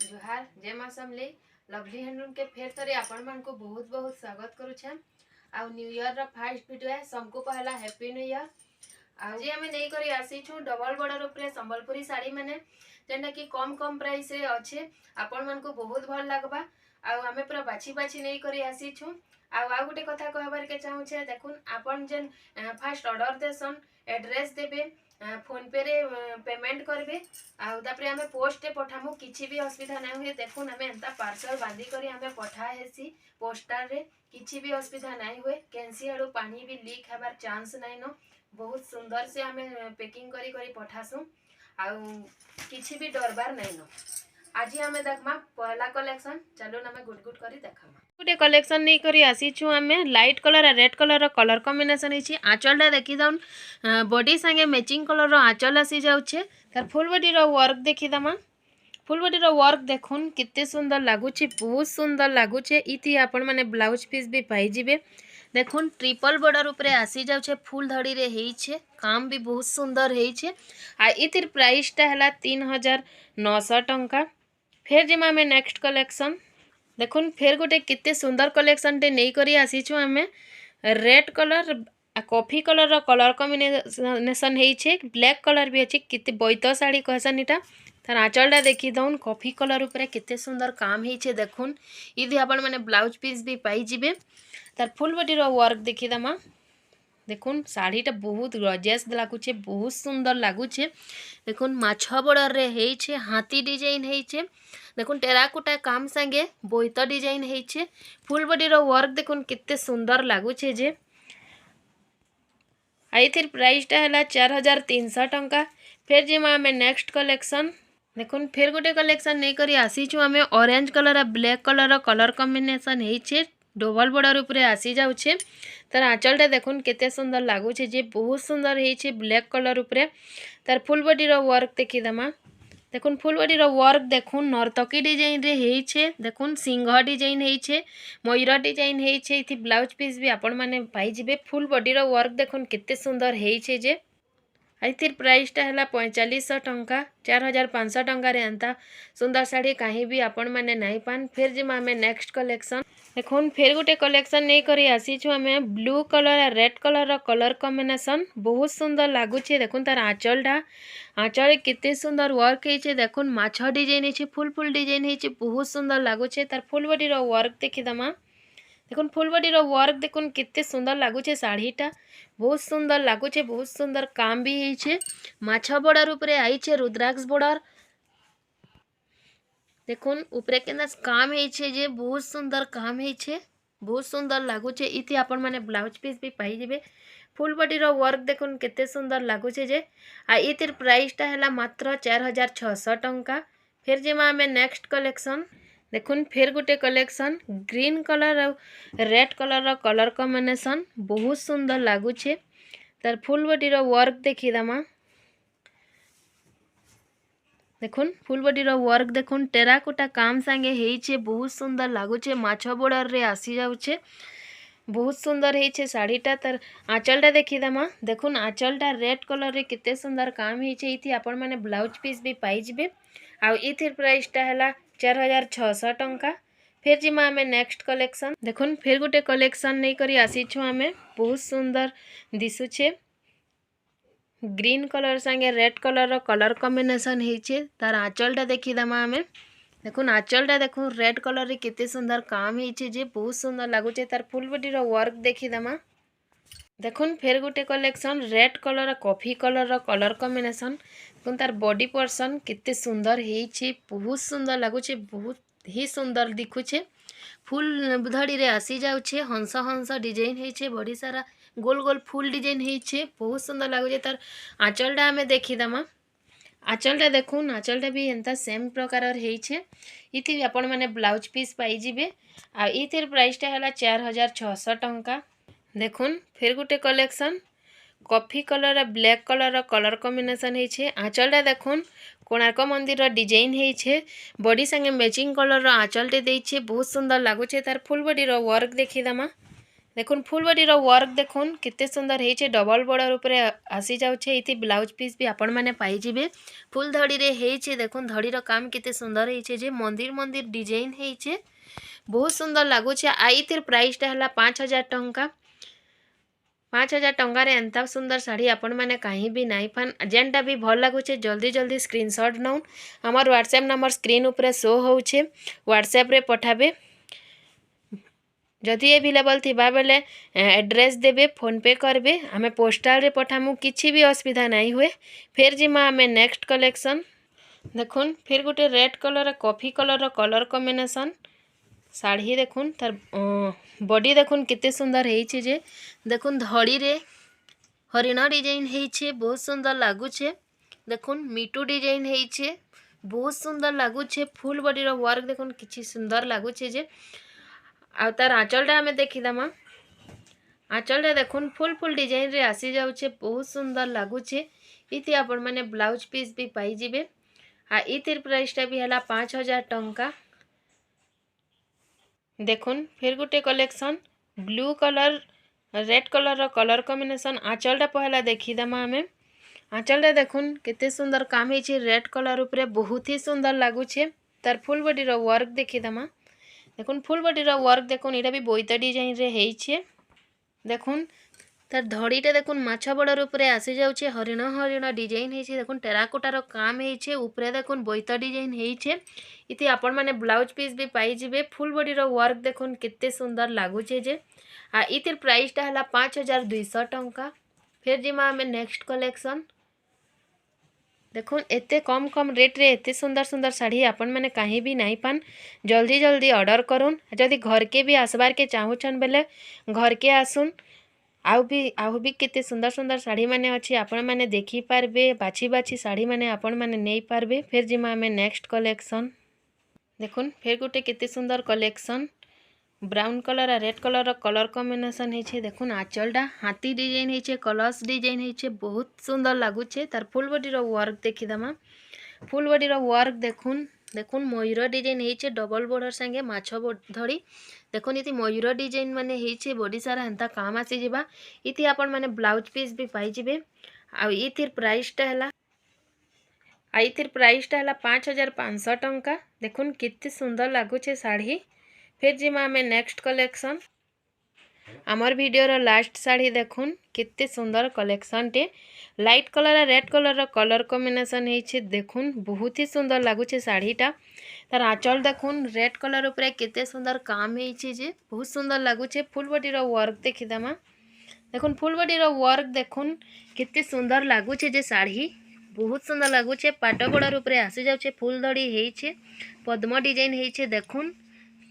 जोहार जय मां समले लवली हैंडलूम के फेर थरे आपण मन को बहुत बहुत स्वागत करू छे। आ न्यू ईयर रा फर्स्ट वीडियो है सबको पहला हैप्पी न्यू ईयर। आज हमें नहीं करी आसी छु डबल बॉर्डर ऊपर संबलपुरी साड़ी माने जेंटा कि कम प्राइस रे अच्छे आपण मन को बहुत भल लागबा। आ हमें पूरा बाछी बाछी नहीं करी आसी छु। आ गोटे कथा कहबार के चाहू छे देखुन आपण जेन फर्स्ट ऑर्डर देसन एड्रेस देबे फोन पे रे पेमेंट करबे आउे आम पोस्ट पठामु किसी भी असुविधा ना हुए। देखुन आम एंता पार्सल बांधी करी आम पठा हेसी पोस्टार रे किसी भी असुविधा ना हुए। कैंसी आड़ू पानी भी लीक हबार चांस नाइन न। बहुत सुंदर से आम पैकिंग करी करी पठासु आउ किसी भी डरबार नाइन न। आज आम देखमा पहला कलेक्शन चलो आम गुट गुट करी देखामा गोटे कलेक्शन नहीं करी आसीछु आम लाइट कलर और रेड कलर कलर कॉम्बिनेशन है। आंचलटा देखी दाउन बॉडी संगे मैचिंग कलर आंचल आसी जाउछे। तार फुल बॉडी रो वर्क देखी दमा फुल बॉडी रो वर्क देखुन कितने सुंदर लगुचे बहुत सुंदर लगुचे। इति आपण माने ब्लाउज पीस भी पाई जिबे। देखुन ट्रिपल बॉर्डर ऊपर आसी जाउछे फुल धड़ी रे हेइछे काम भी बहुत सुंदर हेइछे। आ इतिर प्राइस टा हला 3900 टंका। फिर जिमा हमें नेक्स्ट कलेक्शन देखुन फिर गोटे कितने सुंदर कलेक्शन टे नहीं करी आसीछु हमें red colour coffee colour colour combination है ब्लैक कलर भी अच्छे कितने बैत साड़ी कहसन इटा। तार आंचलटा देखी दउन कॉफी कलर ऊपर कितने सुंदर काम है देखुन इधि आपण माने ब्लाउज पीस भी पाई जिबे। तार फुल बॉडी रो वर्क देखी दमा देखुन साड़ीटा बहुत गजस लगुचे बहुत सुंदर लगुचे। देखुन माछ बॉर्डर रे हेइछे हाथी डिजाइन हेइछे देखुन टेराकोटा काम संगे बोईत design हेइछे। Full body row work देखुन कितने सुंदर लगुचे जे। आइथिर प्राइसटा है 4300 टंका। फिर जिमा आम नेक्स्ट कलेक्शन देखुन फिर गोटे कलेक्शन नहीं करी आसीछु आम ऑरेंज कलर और ब्लैक कलर कलर कॉम्बिनेशन है डबल बॉर्डर ऊपर आसी जाउछे। तार आंचलटा देखुन केते सुंदर लगुचे जे बहुत सुंदर है ब्लैक कलर ऊपर। तार फुल बॉडी रो वर्क देखी दमा देखुन फुल बॉडी रो वर्क देखुन नर्तकी डिजाइन रे हेइछे देखुन सिंह डिजाइन हेइछे मयूर डिजाइन हेइछे। इथि ब्लाउज पीस भी आपण माने पाई जिबे। फुल बॉडी रो वर्क देखुन केते सुंदर हेइछे जे। आइथिर प्राइसटा है 4500 टंका 4500 टंका रे एंता सुंदर साड़ी कहीं भी आपण माने नहीं पान। फिर जिमा आम नेक्स्ट कलेक्शन देखुन फिर गोटे कलेक्शन नहीं करी आसीछु आम ब्लू कलर और रेड कलर कलर कॉम्बिनेशन बहुत सुंदर लगुचे। देखुन तार आंचलटा आंचल कितने सुंदर वर्क है देखुन माछ डिजाइन है फुल फुल डिजाइन है बहुत सुंदर लगुचे। तार फुल बॉडी रो वर्क देखी दमा देखुन फुल बॉडी रो वर्क देखुन कितने सुंदर लगुचे साड़ीटा बहुत सुंदर लगुचे बहुत सुंदर काम भी है माछ बॉर्डर ऊपर आईछे रुद्राक्ष बॉर्डर देखुन ऊपर केना काम है जे बहुत सुंदर काम है बहुत सुंदर लगुचे। इति आपण माने ब्लाउज पीस भी पाई जिबे। फुल बॉडी रो वर्क देखुन केते सुंदर लगुचे जे। आ इतिर प्राइसटा है मात्र 4600 टंका। फिर जिमा आम नेक्स्ट कलेक्शन देखुन फिर गोटे कलेक्शन ग्रीन कलर और रेड कलर कलर कॉम्बिनेशन बहुत सुंदर लगुचे। तार फुल बॉडी रो वर्क देखी दमा देखुन फुल बॉडी रो वर्क देखुन टेराकोटा काम संगे हेइछे बहुत सुंदर लगुचे माछ बॉर्डर रे आसी जाउछे बहुत सुंदर है साड़ीटा। तार आंचलटा देखी दमा देखुन आंचलटा रेड कलर रे कितने सुंदर काम है इति आपण माने ब्लाउज पीस भी पाई जिबे। आ इथिर प्राइसटा है 4600 टंका। फिर जिमा आम नेक्स्ट कलेक्शन देखुन फिर गोटे कलेक्शन नहीं करी आसीछु आम बहुत सुंदर दिशुचे ग्रीन कलर संगे रेड कलर कलर कॉम्बिनेशन है। तार आंचलटा देखी दमा आम देखुन आंचलटा देखुन रेड कलर रे कितने सुंदर काम है जे बहुत सुंदर लगुचे। तार फुल बॉडी रो वर्क देखी दमा देखुन फिर गोटे collection red colour coffee colour colour combination देखुन तार बॉडी पर्सन कितने सुंदर है बहुत सुंदर लगुचे बहुत ही सुंदर दिखुचे। फुल धड़ी रे आसी जाउछे हंस हंस डिजाइन है बड़ी सारा गोल गोल फुल डिजाइन है बहुत सुंदर लगुचे। तार आंचलटा आम देखी दमा आंचलटा देखुन आंचलटा भी एंता सेम प्रकार है इति आपण माने ब्लाउज पीस पाई जिबे। आ इतिर प्राइसटा है 4600 टंका। देखुन फिर गोटे collection coffee colour black colour colour combination है आंचलटा देखुन कोणार्क मंदिर डिजाइन है बॉडी संगे मैचिंग कलर आंचलटे देइछे बहुत सुंदर लगुचे। तार फुल बॉडी रो वर्क देखी दमा देखुन फुल बॉडी रो वर्क देखुन कितने सुंदर है डबल बॉर्डर ऊपर आसी जाउछे इति ब्लाउज पीस भी आपण माने पाई जिबे फुल धड़ी रे हेचे देखुन धड़ी रो काम कितने सुंदर हेचे जे मंदिर मंदिर डिजाइन हेचे बहुत सुंदर लागुछे आइतिर प्राइस टा हला 5000 टंका 5000 टंका रे एंता सुंदर साड़ी आपण माने कहीं भी नहीं पान जेनटा भी भल लागुछे जल्दी जल्दी स्क्रीनशॉट नउन हमर व्हाट्सएप नंबर स्क्रीन ऊपर शो होउछे व्हाट्सएप रे पठाबे जदि अवेलेबल थिबा बेले एड्रेस देबे फोन पे करबे आमे पोस्टल रे पठामु किछि भी असुविधा नहीं हुए फिर जिमा आमे नेक्स्ट कलेक्शन देखुन फिर गोटे red colour coffee colour colour combination sari देखुन तार बॉडी देखुन कितने सुंदर हेइछे जे देखुन धड़ी रे हरिण डिजाइन हेइछे बहुत सुंदर लागुछे देखुन मीटू डिजाइन हेइछे बहुत सुंदर लागुछे फुल बॉडी रो वर्क देखुन किछि सुंदर लागुछे जे आ तार आंचलटा आमे देखिदमा आंचलटा देखुन फुल फुल डिजाइन रे आसी जाउछे बहुत सुंदर लागुछे इति आपण माने ब्लाउज पीस भी पाई जिबे आ इतिर प्राइस टा भी हला 5000 टंका देखुन फिर गोटे collection blue colour red colour colour combination आंचलटा पहला देखिदमा आमे आंचलटा देखुन केते सुंदर काम हेछि रेड कलर ऊपर बहुत ही सुंदर लागुछे तार फुल बॉडी रो वर्क देखिदमा देखुन फुल बॉडी रो वर्क देखुन एटा भी बोइता डिजाइन रे हेइछे देखुन तार धड़ीटा देखुन माछ बॉर्डर ऊपर आसी जाउछे हरिण हरिण डिजाइन हेइछे देखुन टेराकोटा रो काम हेइछे ऊपर देखुन बोइता डिजाइन हेइछे इति आपण माने ब्लाउज पीस भी पाई जिबे फुल बॉडी रो वर्क देखुन केते सुंदर लागुछे जे आ इतिर प्राइस टा हला 5200 टंका फिर जिमा हमें नेक्स्ट कलेक्शन देखुन एते कम कम रेट रे एते सुंदर सुंदर साड़ी आपण माने कहीं भी नहीं पान जल्दी जल्दी ऑर्डर करूँ जदि घर के भी आसबार के चाहूछन बेले घर के आसुन आउ भी केते सुंदर सुंदर साड़ी माने अच्छी आपण माने देखी पारबे बाछी बाछी साड़ी माने आपण माने नहीं पारबे फिर जिमा हमें नेक्स्ट कलेक्शन देखुन फिर गोटे केते सुंदर collection brown colour red colour colour combination हेछे देखुन आंचलटा हाथी डिजाइन हेछे कलर्स डिजाइन हेछे बहुत सुंदर लागुछे तार फुल बॉडी रो वर्क देखिदमा फुल बॉडी रो वर्क देखुन देखुन मयूर डिजाइन हेछे डबल बॉर्डर संगे माछ धड़ी देखुन इति मयूर डिजाइन माने हेछे बॉडी सारा हेंता काम आसी जिबा इति आपण माने ब्लाउज पीस भी पाई जिबे आ इतिर प्राइस टा हला आइतिर प्राइस टा हला 5500 टंका देखुन कितने सुंदर लागुछे साड़ी फिर जिमा हमें नेक्स्ट कलेक्शन आमर वीडियो लास्ट साड़ी देखुन कितने सुंदर कलेक्शन टे light colour red colour colour combination हेइछे देखुन बहुत ही सुंदर लागुछे साड़ीटा तार आंचल देखुन रेड कलर ऊपर केते सुंदर काम हेइछे जे बहुत सुंदर लागुछे फुल बॉडी रो वर्क देखिदमा देखुन फुल बॉडी रो वर्क देखुन कितने सुंदर लागुछे जे साड़ी बहुत सुंदर लगुचे पाट बॉर्डर ऊपर आसी जाउछे फुल धड़ी हेइछे पद्म डिजाइन हेइछे देखुन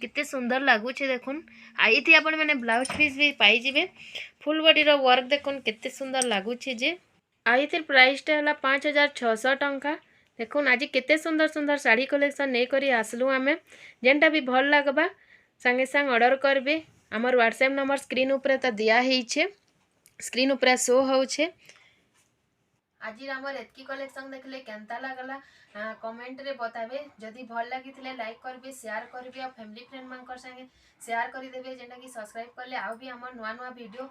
कितने सुंदर लगुचे देखुन आइथि आपण माने ब्लाउज पीस भी पाई जिबे फुल बॉडी रो वर्क देखुन कितने सुंदर लगुचे जे आइथि प्राइस टा हला 5600 टंका देखुन आज केते सुंदर सुंदर साड़ी कलेक्शन नै करी आसलु आमे जेनटा भी भल लागबा संगे संग ऑर्डर करबे हमर व्हाट्सएप नंबर स्क्रीन ऊपर त दिया हेइछे स्क्रीन ऊपर शो होउछे आज आमर एतकी कलेक्शन देखले केनता लागला कमेंट रे बताबे जदि भल लागिथिले लाइक करबे शेयर करबे और फैमिली फ्रेंड मानकर संगे शेयर करि देबे जेंटा कि सब्सक्राइब करले आउ भी हमर नुआ नुआ वीडियो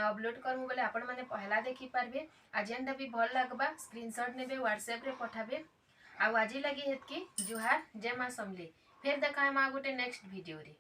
अपलोड करमु बोले आपण माने पहला देखि पारबे आ जेंटा भी भल लागबा स्क्रीनशॉट नेबे व्हाट्सएप रे पठाबे आ आज लगी हेतकी जुहार जय मां समले फिर देखा हम गोटे नेक्स्ट वीडियो रे।